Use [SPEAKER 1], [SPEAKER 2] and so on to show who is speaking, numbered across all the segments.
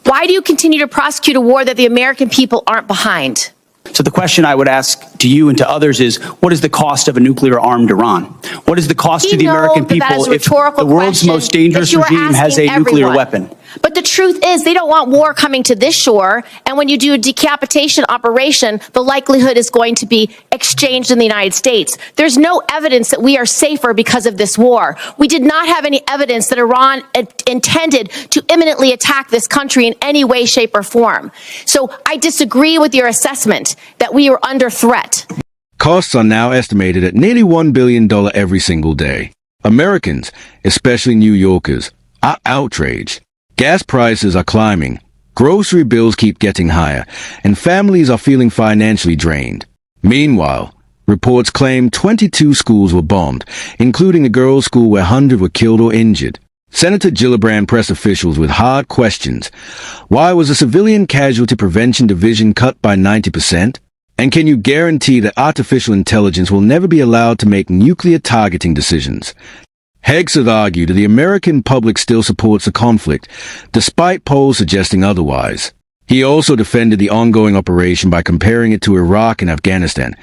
[SPEAKER 1] Why do you continue to prosecute a war that the American people aren't behind?
[SPEAKER 2] So the question I would ask to you and to others is, what is the cost of a nuclear-armed Iran? What is the cost to the American people if the world's most dangerous regime has a nuclear weapon?
[SPEAKER 1] But the truth is, they don't want war coming to this shore. And when you do a decapitation operation, the likelihood is going to be exchanged in the United States. There's no evidence that we are safer because of this war. We did not have any evidence that Iran intended to imminently attack this country in any way, shape, or form. So I disagree with your assessment that we are under threat.
[SPEAKER 3] Costs are now estimated at nearly $1 billion every single day. Americans, especially New Yorkers, are outraged. Gas prices are climbing, grocery bills keep getting higher, and families are feeling financially drained. Meanwhile, reports claim 22 schools were bombed, including a girls' school where hundreds were killed or injured. Senator Gillibrand pressed officials with hard questions. Why was the Civilian Casualty Prevention Division cut by 90%? And can you guarantee that artificial intelligence will never be allowed to make nuclear targeting decisions? Hegseth argued that the American public still supports the conflict, despite polls suggesting otherwise. He also defended the ongoing operation by comparing it to Iraq and Afghanistan,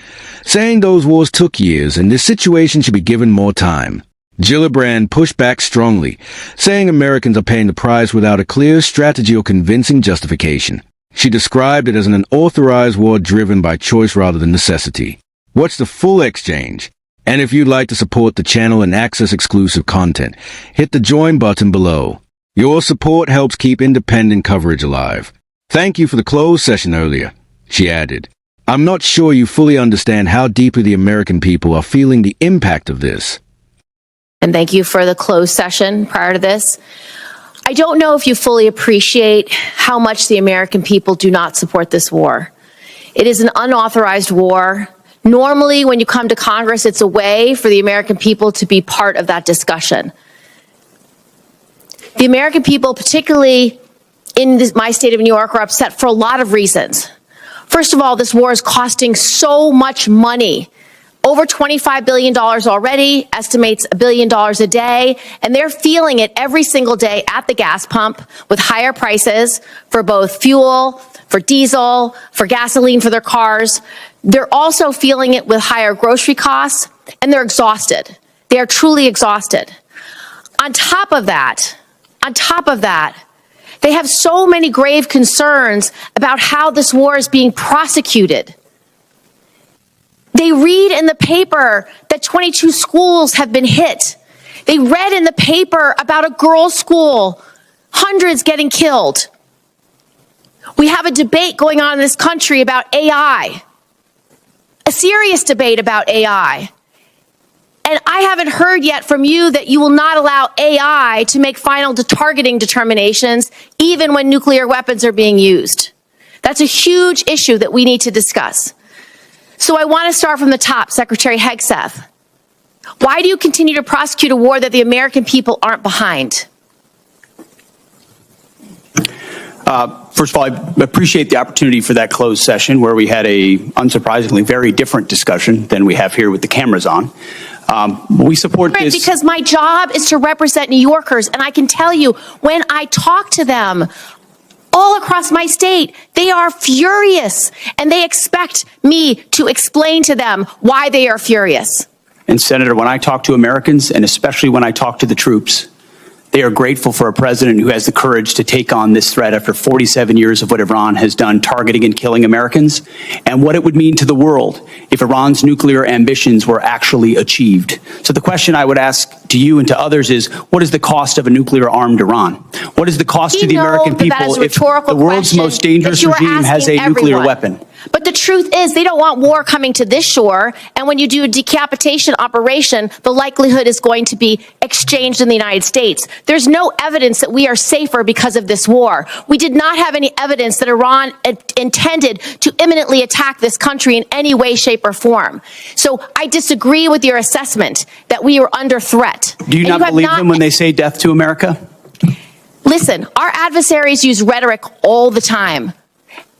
[SPEAKER 3] saying those wars took years and this situation should be given more time. Gillibrand pushed back strongly, saying Americans are paying the price without a clear strategy or convincing justification. She described it as an unauthorized war driven by choice rather than necessity. Watch the full exchange. And if you'd like to support the channel and access exclusive content, hit the join button below. Your support helps keep independent coverage alive. Thank you for the closed session earlier, she added. I'm not sure you fully understand how deeply the American people are feeling the impact of this.
[SPEAKER 1] And thank you for the closed session prior to this. I don't know if you fully appreciate how much the American people do not support this war. It is an unauthorized war. Normally, when you come to Congress, it's a way for the American people to be part of that discussion. The American people, particularly in my state of New York, are upset for a lot of reasons. First of all, this war is costing so much money. Over $25 billion already, estimates $1 billion a day, and they're feeling it every single day at the gas pump with higher prices for both fuel, for diesel, for gasoline for their cars. They're also feeling it with higher grocery costs, and they're exhausted. They are truly exhausted. On top of that, they have so many grave concerns about how this war is being prosecuted. They read in the paper that 22 schools have been hit. They read in the paper about a girls' school, hundreds getting killed. We have a debate going on in this country about AI, a serious debate about AI. And I haven't heard yet from you that you will not allow AI to make final targeting determinations, even when nuclear weapons are being used. That's a huge issue that we need to discuss. So I want to start from the top, Secretary Hegseth. Why do you continue to prosecute a war that the American people aren't behind?
[SPEAKER 2] First of all, I appreciate the opportunity for that closed session where we had a, unsurprisingly, very different discussion than we have here with the cameras on. We support this
[SPEAKER 1] because my job is to represent New Yorkers, and I can tell you, when I talk to them all across my state, they are furious, and they expect me to explain to them why they are furious.
[SPEAKER 2] And Senator, when I talk to Americans, and especially when I talk to the troops, they are grateful for a president who has the courage to take on this threat after 47 years of what Iran has done, targeting and killing Americans, and what it would mean to the world if Iran's nuclear ambitions were actually achieved. So the question I would ask to you and to others is, what is the cost of a nuclear-armed Iran? What is the cost to the American people if the world's most dangerous regime has a nuclear weapon?
[SPEAKER 1] But the truth is, they don't want war coming to this shore, and when you do a decapitation operation, the likelihood is going to be exchanged in the United States. There's no evidence that we are safer because of this war. We did not have any evidence that Iran intended to imminently attack this country in any way, shape, or form. So I disagree with your assessment that we are under threat.
[SPEAKER 2] Do you not believe them when they say death to America?
[SPEAKER 1] Listen, our adversaries use rhetoric all the time.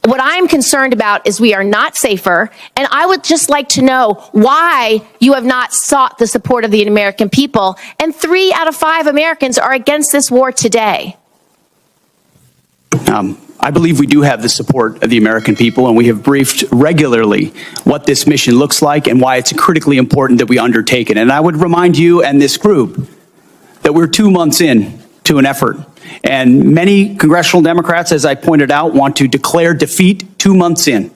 [SPEAKER 1] What I'm concerned about is we are not safer, and I would just like to know why you have not sought the support of the American people, and 3 out of 5 Americans are against this war today.
[SPEAKER 2] I believe we do have the support of the American people, and we have briefed regularly what this mission looks like and why it's critically important that we undertake it. And I would remind you and this group that we're 2 months in to an effort. And many congressional Democrats, as I pointed out, want to declare defeat 2 months in.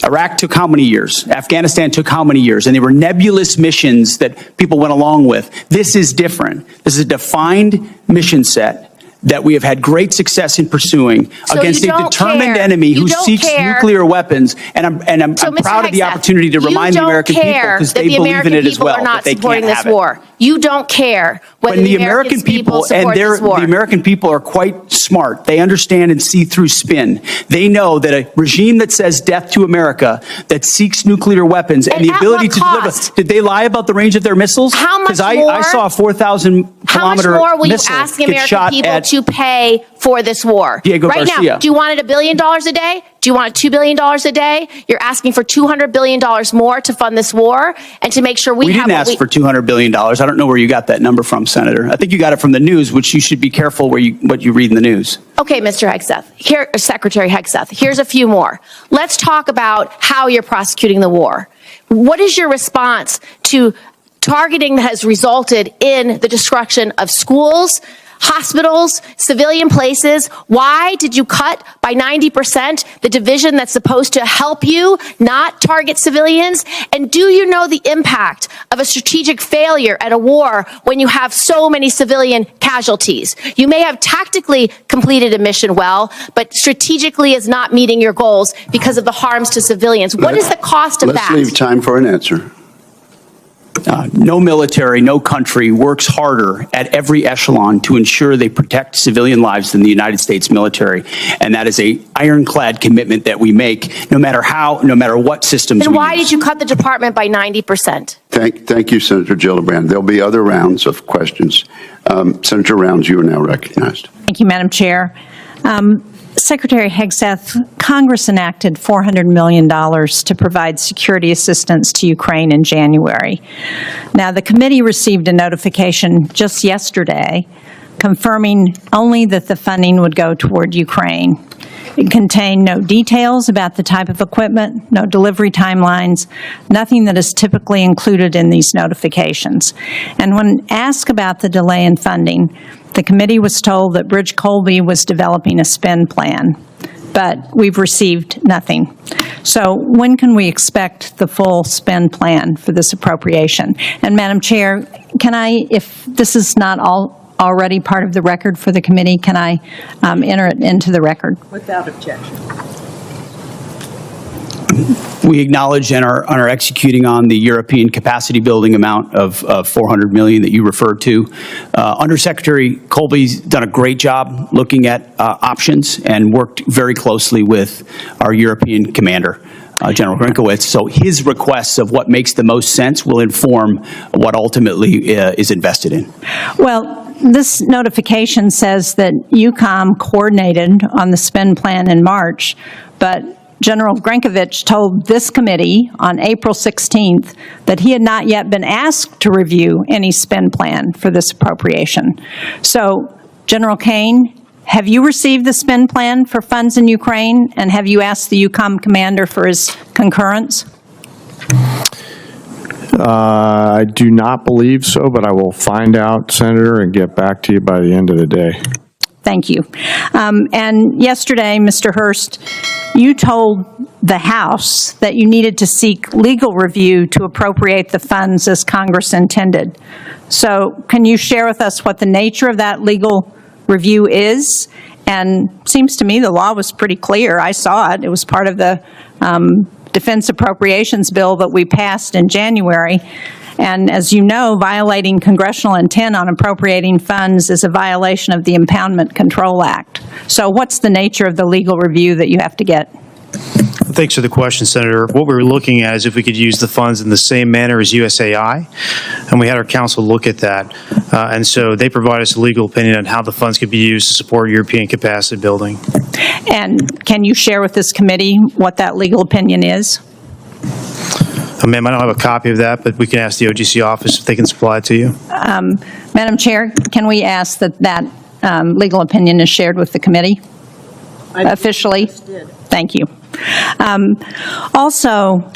[SPEAKER 2] Iraq took how many years? Afghanistan took how many years? And they were nebulous missions that people went along with. This is different. This is a defined mission set that we have had great success in pursuing against a determined enemy who seeks nuclear weapons. And I'm proud of the opportunity to remind the American people, because they believe in it as well, that they can't have it.
[SPEAKER 1] You don't care whether the American people support this war.
[SPEAKER 2] The American people are quite smart. They understand and see through spin. They know that a regime that says death to America, that seeks nuclear weapons and the ability to deliver. Did they lie about the range of their missiles?
[SPEAKER 1] How much more?
[SPEAKER 2] Because I saw a 4,000 kilometer
[SPEAKER 1] How much more will you
[SPEAKER 2] missile
[SPEAKER 1] ask the
[SPEAKER 2] get
[SPEAKER 1] American
[SPEAKER 2] shot
[SPEAKER 1] people
[SPEAKER 2] at
[SPEAKER 1] to pay for this war?
[SPEAKER 2] Diego
[SPEAKER 1] right
[SPEAKER 2] Garcia.
[SPEAKER 1] now, do you want it $1 billion a day? Do you want it $2 billion a day? You're asking for $200 billion more to fund this war and to make sure we have.
[SPEAKER 2] We didn't ask for $200 billion. I don't know where you got that number from, Senator. I think you got it from the news, which you should be careful what you read in the news.
[SPEAKER 1] Okay, Mr. Hegseth, here, Secretary Hegseth, here's a few more. Let's talk about how you're prosecuting the war. What is your response to targeting that has resulted in the destruction of schools, hospitals, civilian places? Why did you cut by 90% the division that's supposed to help you not target civilians? And do you know the impact of a strategic failure at a war when you have so many civilian casualties? You may have tactically completed a mission well, but strategically is not meeting your goals because of the harms to civilians. What is the cost of that?
[SPEAKER 4] Let's leave time for an answer.
[SPEAKER 2] No military, no country works harder at every echelon to ensure they protect civilian lives than the United States military. And that is a ironclad commitment that we make, no matter what systems we use.
[SPEAKER 1] And why did you cut the department by 90%?
[SPEAKER 4] Thank you, Senator Gillibrand. There'll be other rounds of questions. Senator Rounds, you are now recognized.
[SPEAKER 5] Thank you, Madam Chair. Secretary Hegseth, Congress enacted $400 million to provide security assistance to Ukraine in January. Now, the committee received a notification just yesterday confirming only that the funding would go toward Ukraine. It contained no details about the type of equipment, no delivery timelines, nothing that is typically included in these notifications. And when asked about the delay in funding, the committee was told that Bridge Colby was developing a spend plan, but we've received nothing. So when can we expect the full spend plan for this appropriation? And Madam Chair, can I, if this is not already part of the record for the committee, can I enter it into the record?
[SPEAKER 6] Without objection.
[SPEAKER 2] We acknowledge and are executing on the European capacity building amount of $400 million that you referred to. Undersecretary Colby's done a great job looking at options and worked very closely with our European commander, General Grinkowitz. So his requests of what makes the most sense will inform what ultimately is invested in.
[SPEAKER 5] Well, this notification says that EUCOM coordinated on the spend plan in March, but General Grinkowitz told this committee on April 16th that he had not yet been asked to review any spend plan for this appropriation. So, General Kane, have you received the spend plan for funds in Ukraine, and have you asked the EUCOM commander for his concurrence?
[SPEAKER 7] I do not believe so, but I will find out, Senator, and get back to you by the end of the day.
[SPEAKER 5] Thank you. And yesterday, Mr. Hurst, you told the House that you needed to seek legal review to appropriate the funds as Congress intended. So can you share with us what the nature of that legal review is? And seems to me the law was pretty clear. I saw it. It was part of the Defense Appropriations Bill that we passed in January. And as you know, violating congressional intent on appropriating funds is a violation of the Impoundment Control Act. So what's the nature of the legal review that you have to get?
[SPEAKER 8] Thanks for the question, Senator. What we were looking at is if we could use the funds in the same manner as USAI, and we had our counsel look at that. And so they provided us a legal opinion on how the funds could be used to support European capacity building.
[SPEAKER 5] And can you share with this committee what that legal opinion is?
[SPEAKER 8] Ma'am, I don't have a copy of that, but we can ask the OGC office if they can supply it to you.
[SPEAKER 5] Madam Chair, can we ask that that legal opinion is shared with the committee? officially? Thank you. Also,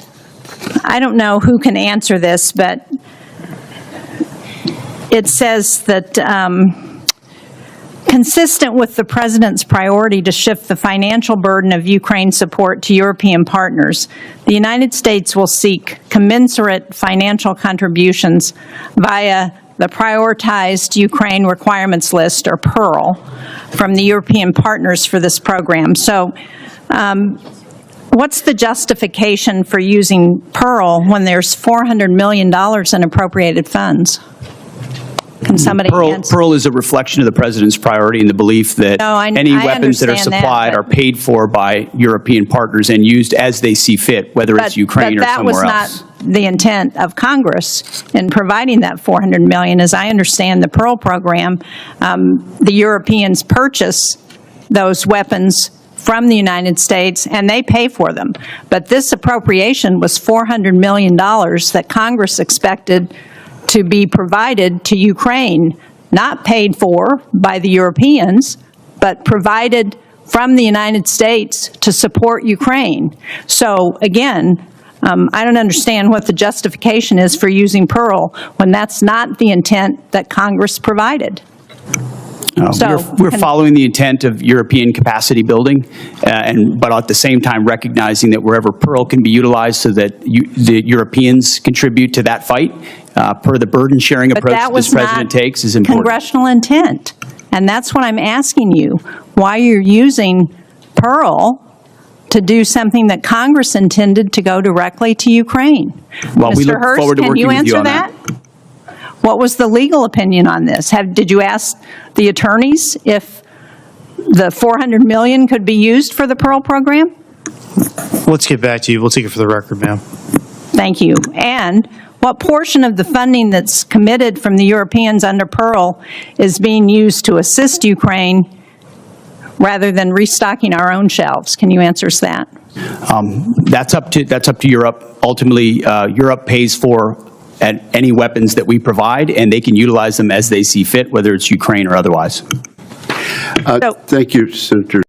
[SPEAKER 5] I don't know who can answer this, but it says that consistent with the President's priority to shift the financial burden of Ukraine support to European partners, the United States will seek commensurate financial contributions via the Prioritized Ukraine Requirements List, or PEARL, from the European partners for this program. So what's the justification for using PEARL when there's $400 million in appropriated funds? Can somebody answer?
[SPEAKER 2] Pearl is a reflection of the President's priority and the belief that any weapons that are supplied are paid for by European partners and used as they see fit, whether it's Ukraine or somewhere else.
[SPEAKER 5] But that was not the intent of Congress in providing that $400 million. As I understand the Pearl program, the Europeans purchase those weapons from the United States, and they pay for them. But this appropriation was $400 million that Congress expected to be provided to Ukraine, not paid for by the Europeans, but provided from the United States to support Ukraine. So again, I don't understand what the justification is for using Pearl when that's not the intent that Congress provided.
[SPEAKER 2] We're following the intent of European capacity building, but at the same time recognizing that wherever Pearl can be utilized so that the Europeans contribute to that fight, per the burden sharing approach that this President takes, is important.
[SPEAKER 5] Congressional intent. And that's what I'm asking you, why you're using Pearl to do something that Congress intended to go directly to Ukraine.
[SPEAKER 2] Well, we
[SPEAKER 5] Mr.
[SPEAKER 2] look
[SPEAKER 5] Hurst,
[SPEAKER 2] forward to
[SPEAKER 5] can
[SPEAKER 2] working
[SPEAKER 5] you
[SPEAKER 2] with you
[SPEAKER 5] answer
[SPEAKER 2] on
[SPEAKER 5] that?
[SPEAKER 2] that.
[SPEAKER 5] What was the legal opinion on this? Did you ask the attorneys if the $400 million could be used for the Pearl program?
[SPEAKER 8] Let's get back to you. We'll take it for the record, ma'am.
[SPEAKER 5] Thank you. And what portion of the funding that's committed from the Europeans under Pearl is being used to assist Ukraine rather than restocking our own shelves? Can you answer us that?
[SPEAKER 2] That's up to Europe. Ultimately, Europe pays for any weapons that we provide, and they can utilize them as they see fit, whether it's Ukraine or otherwise.
[SPEAKER 4] Thank you, Senator.